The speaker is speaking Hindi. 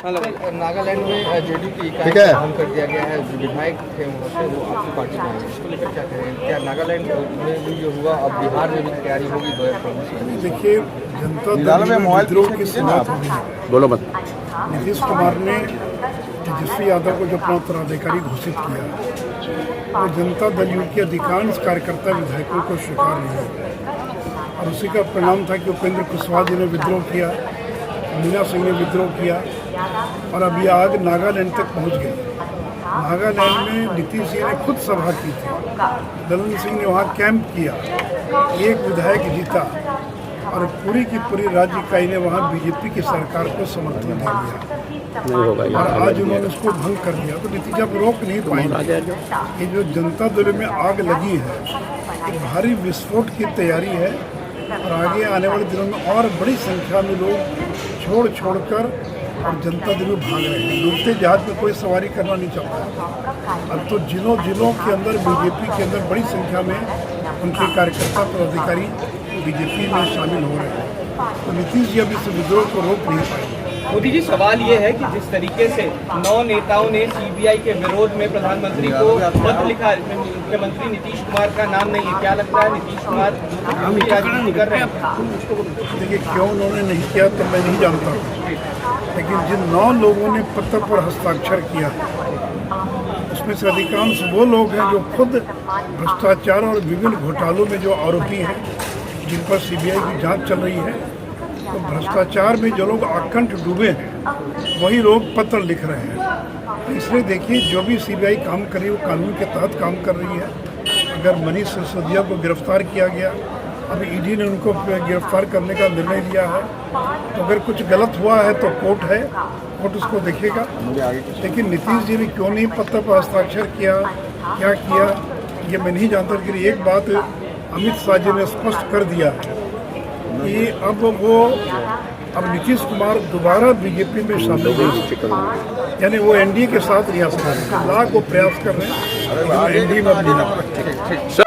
नागालैंड में जेडीयू की इकाई का भंग कर दिया गया है। जो विधायक थे वहाँ से वो आपकी पार्टी में आए, इसको लेकर क्या करें? क्या नागालैंड में भी जो हुआ अब बिहार में भी तैयारी होगी 2024? देखिए, जनता दल में विद्रोह की शुरुआत हुई है। बोलो मत। नीतीश कुमार ने तेजस्वी यादव को जो अपना उत्तराधिकारी घोषित किया, वो जनता दल के अधिकांश कार्यकर्ता विधायकों को स्वीकार नहीं है और उसी का परिणाम था कि उपेंद्र कुशवाहा जी ने विद्रोह किया, मीना सिंह ने विद्रोह किया और अब ये आग नागालैंड तक पहुंच गई। नागालैंड में नीतीश जी ने खुद सभा की थी, दलन सिंह ने वहाँ कैंप किया, एक विधायक जीता और पूरी की पूरी राज्य इकाई ने वहाँ बीजेपी की सरकार को समर्थन दे दिया और आज उन्होंने उसको भंग कर दिया। तो नतीजा रोक नहीं पाएंगे। ये जो जनता दल में आग लगी है, ये भारी विस्फोट की तैयारी है और आगे आने वाले दिनों में और बड़ी संख्या में लोग छोड़ कर और जनता दल में भाग रहे हैं। डूबते जहाज में कोई सवारी करना नहीं चाहता है। अब तो जिलों के अंदर बीजेपी के अंदर बड़ी संख्या में उनके कार्यकर्ता पदाधिकारी बीजेपी में शामिल हो रहे हैं। तो नीतीश जी अभी इस विद्रोह को रोक नहीं पाएंगे। मोदी जी, सवाल ये है कि जिस तरीके से 9 नेताओं ने सीबीआई के विरोध में प्रधानमंत्री को पत्र लिखा, मुख्यमंत्री नीतीश कुमार का नाम नहीं है, क्या लगता है नीतीश कुमार राजनीति कर रहे हैं? देखिए, क्यों उन्होंने नहीं किया तो मैं नहीं जानता हूँ, लेकिन जिन 9 लोगों ने पत्र पर हस्ताक्षर किया उसमें से अधिकांश वो लोग हैं जो खुद भ्रष्टाचार और विभिन्न घोटालों में जो आरोपी हैं, जिन पर सीबीआई की जांच चल रही है। तो भ्रष्टाचार में जो लोग आकंठ डूबे हैं वही लोग पत्र लिख रहे हैं। तो इसलिए देखिए, जो भी सीबीआई काम कर रही है वो कानून के तहत काम कर रही है। अगर मनीष सिसोदिया को गिरफ्तार किया गया, अभी ईडी ने उनको गिरफ्तार करने का निर्णय लिया है, तो अगर कुछ गलत हुआ है तो कोर्ट है, कोर्ट उसको देखेगा। लेकिन नीतीश जी ने क्यों नहीं पत्र पर हस्ताक्षर किया, क्या किया, ये मैं नहीं जानता। लेकिन एक बात अमित शाह जी ने स्पष्ट कर दिया कि अब नीतीश कुमार दोबारा बीजेपी में शामिल नहीं, यानी वो एनडीए के साथ नहीं आ सकते। लाख वो प्रयास कर रहे हैं एनडीए में।